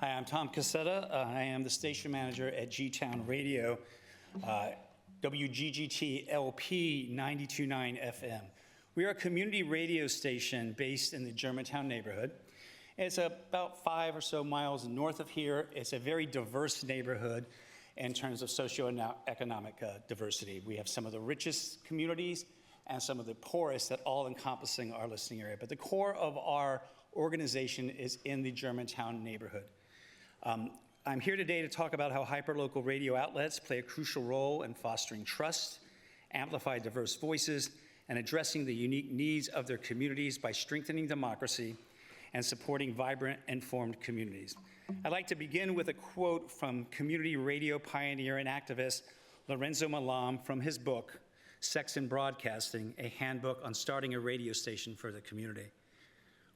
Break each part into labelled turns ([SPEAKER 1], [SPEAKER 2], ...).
[SPEAKER 1] Hi, I'm Tom Casetta. I am the station manager at G-Town Radio, WGGT LP 92.9 FM. We are a community radio station based in the Germantown neighborhood. It's about 5 or so miles north of here. It's a very diverse neighborhood in terms of socioeconomic diversity. We have some of the richest communities and some of the poorest, that all encompassing our listening area. But the core of our organization is in the Germantown neighborhood. I'm here today to talk about how hyperlocal radio outlets play a crucial role in fostering trust, amplify diverse voices, and addressing the unique needs of their communities by strengthening democracy and supporting vibrant, informed communities. I'd like to begin with a quote from community radio pioneer and activist Lorenzo Malam from his book, Sex and Broadcasting, a handbook on starting a radio station for the community.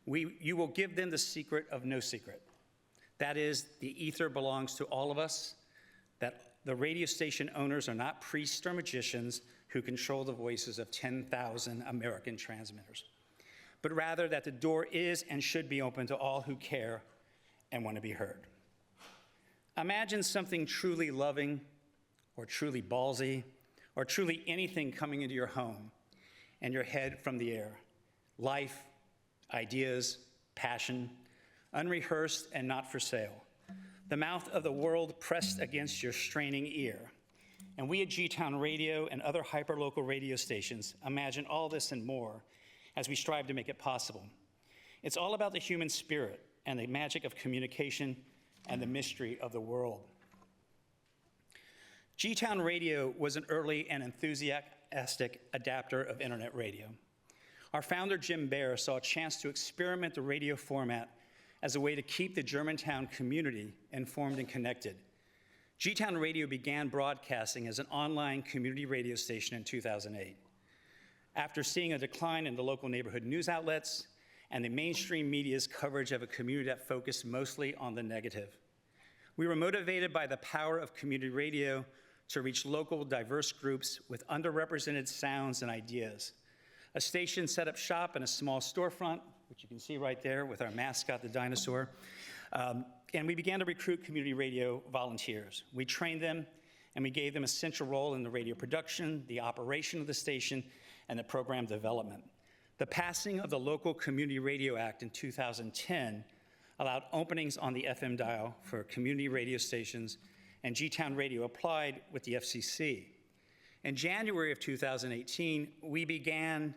[SPEAKER 1] You will give them the secret of no secret. That is, the ether belongs to all of us, that the radio station owners are not priests or magicians who control the voices of 10,000 American transmitters, but rather that the door is and should be open to all who care and want to be heard. Imagine something truly loving or truly ballsy or truly anything coming into your home and your head from the air. Life, ideas, passion, unrehearsed and not for sale. The mouth of the world pressed against your straining ear. And we at G-Town Radio and other hyperlocal radio stations imagine all this and more as we strive to make it possible. It's all about the human spirit and the magic of communication and the mystery of the world. G-Town Radio was an early and enthusiastic adapter of internet radio. Our founder, Jim Baer, saw a chance to experiment the radio format as a way to keep the Germantown community informed and connected. G-Town Radio began broadcasting as an online community radio station in 2008. After seeing a decline in the local neighborhood news outlets and the mainstream media's coverage of a community that focused mostly on the negative, we were motivated by the power of community radio to reach local diverse groups with underrepresented sounds and ideas. A station set up shop in a small storefront, which you can see right there with our mascot, the dinosaur. And we began to recruit community radio volunteers. We trained them, and we gave them a central role in the radio production, the operation of the station, and the program development. The passing of the Local Community Radio Act in 2010 allowed openings on the FM dial for community radio stations, and G-Town Radio applied with the FCC. In January of 2018, we began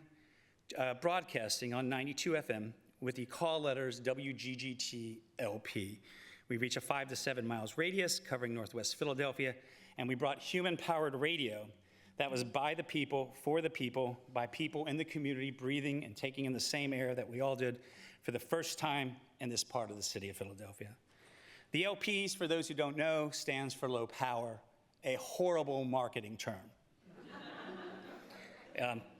[SPEAKER 1] broadcasting on 92 FM with the call letters WGGT LP. We reach a 5 to 7 miles radius covering Northwest Philadelphia, and we brought human-powered radio that was by the people, for the people, by people in the community breathing and taking in the same air that we all did for the first time in this part of the city of Philadelphia. The LPs, for those who don't know, stands for low power, a horrible marketing term.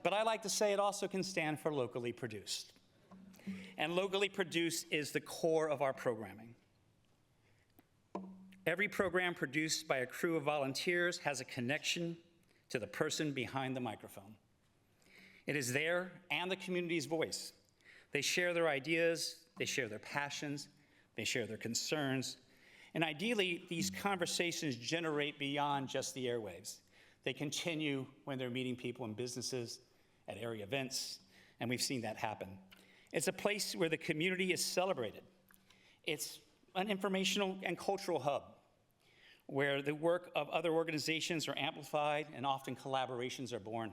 [SPEAKER 1] But I like to say it also can stand for locally produced. And locally produced is the core of our programming. Every program produced by a crew of volunteers has a connection to the person behind the microphone. It is their and the community's voice. They share their ideas, they share their passions, they share their concerns, and ideally, these conversations generate beyond just the airwaves. They continue when they're meeting people in businesses, at area events, and we've seen that happen. It's a place where the community is celebrated. It's an informational and cultural hub where the work of other organizations are amplified and often collaborations are born.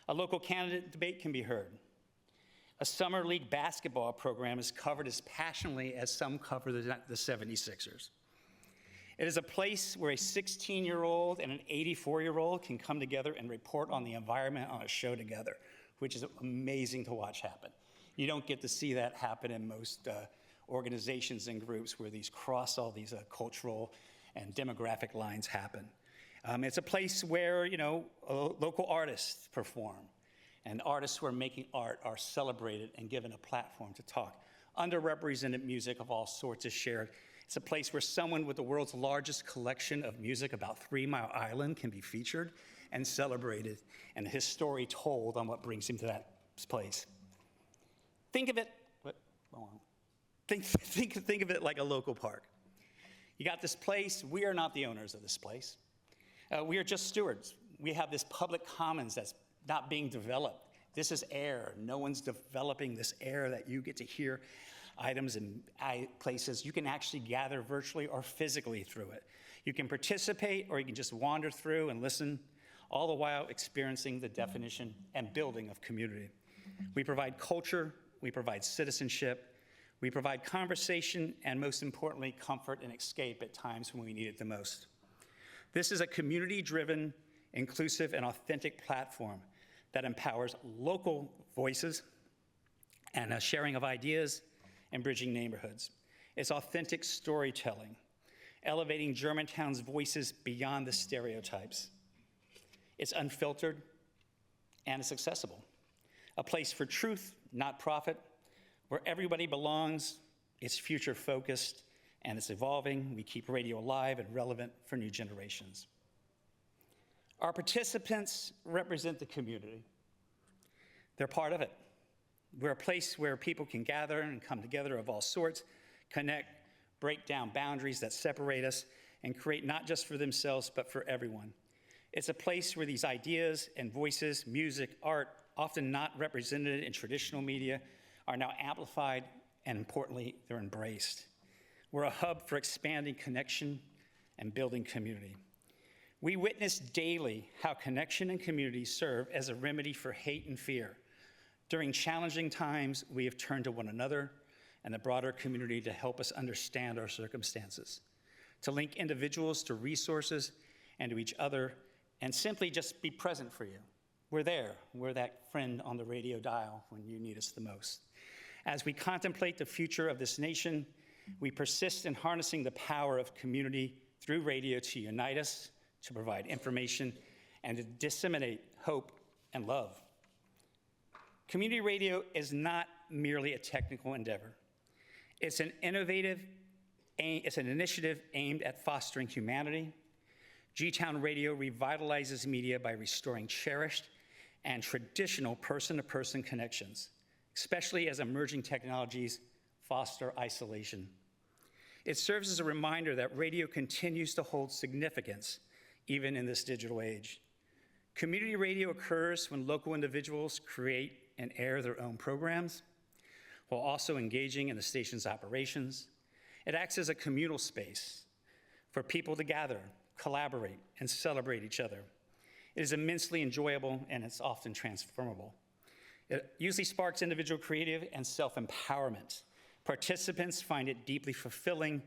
[SPEAKER 1] A local candidate debate can be heard. A summer league basketball program is covered as passionately as some cover the 76ers. It is a place where a 16-year-old and an 84-year-old can come together and report on the environment on a show together, which is amazing to watch happen. You don't get to see that happen in most organizations and groups where these cross all these cultural and demographic lines happen. It's a place where, local artists perform, and artists who are making art are celebrated and given a platform to talk. Underrepresented music of all sorts is shared. It's a place where someone with the world's largest collection of music about 3 Mile Island can be featured and celebrated, and his story told on what brings him to that place. Think of it, Think of it like a local park. You got this place. We are not the owners of this place. We are just stewards. We have this public commons that's not being developed. This is air. No one's developing this air that you get to hear items and places. You can actually gather virtually or physically through it. You can participate, or you can just wander through and listen, all the while experiencing the definition and building of community. We provide culture, we provide citizenship, we provide conversation, and most importantly, comfort and escape at times when we need it the most. This is a community-driven, inclusive, and authentic platform that empowers local voices and a sharing of ideas and bridging neighborhoods. It's authentic storytelling, elevating Germantown's voices beyond the stereotypes. It's unfiltered, and it's accessible. A place for truth, not profit, where everybody belongs. It's future-focused, and it's evolving. We keep radio alive and relevant for new generations. Our participants represent the community. They're part of it. We're a place where people can gather and come together of all sorts, connect, break down boundaries that separate us, and create not just for themselves, but for everyone. It's a place where these ideas and voices, music, art, often not represented in traditional media, are now amplified, and importantly, they're embraced. We're a hub for expanding connection and building community. We witness daily how connection and community serve as a remedy for hate and fear. During challenging times, we have turned to one another and the broader community to help us understand our circumstances, to link individuals to resources and to each other, and simply just be present for you. We're there. We're that friend on the radio dial when you need us the most. As we contemplate the future of this nation, we persist in harnessing the power of community through radio to unite us, to provide information, and to disseminate hope and love. Community radio is not merely a technical endeavor. It's an initiative aimed at fostering humanity. G-Town Radio revitalizes media by restoring cherished and traditional person-to-person connections, especially as emerging technologies foster isolation. It serves as a reminder that radio continues to hold significance even in this digital age. Community radio occurs when local individuals create and air their own programs, while also engaging in the station's operations. It acts as a communal space for people to gather, collaborate, and celebrate each other. It is immensely enjoyable, and it's often transformable. It usually sparks individual creative and self-empowerment. Participants find it deeply fulfilling,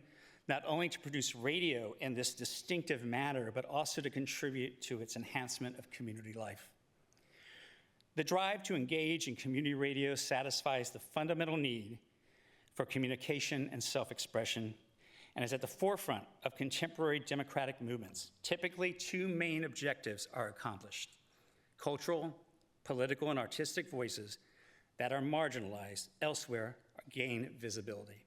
[SPEAKER 1] not only to produce radio in this distinctive manner, but also to contribute to its enhancement of community life. The drive to engage in community radio satisfies the fundamental need for communication and self-expression, and is at the forefront of contemporary democratic movements. Typically, two main objectives are accomplished: cultural, political, and artistic voices that are marginalized elsewhere gain visibility.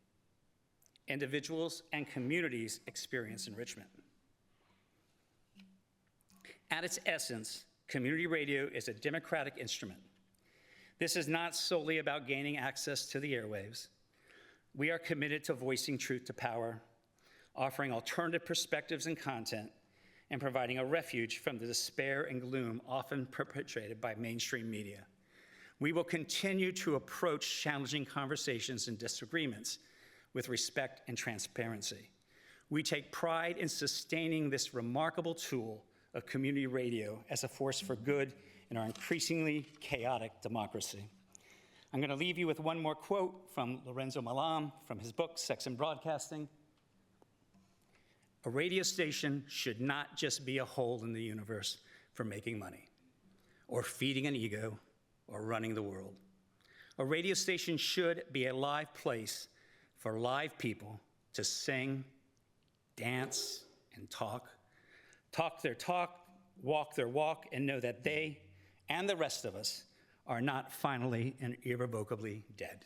[SPEAKER 1] Individuals and communities experience enrichment. At its essence, community radio is a democratic instrument. This is not solely about gaining access to the airwaves. We are committed to voicing truth to power, offering alternative perspectives and content, and providing a refuge from the despair and gloom often perpetrated by mainstream media. We will continue to approach challenging conversations and disagreements with respect and transparency. We take pride in sustaining this remarkable tool of community radio as a force for good in our increasingly chaotic democracy. I'm going to leave you with one more quote from Lorenzo Malam from his book, Sex and Broadcasting. A radio station should not just be a hole in the universe for making money, or feeding an ego, or running the world. A radio station should be a live place for live people to sing, dance, and talk their talk, walk their walk, and know that they and the rest of us are not finally and irrevocably dead.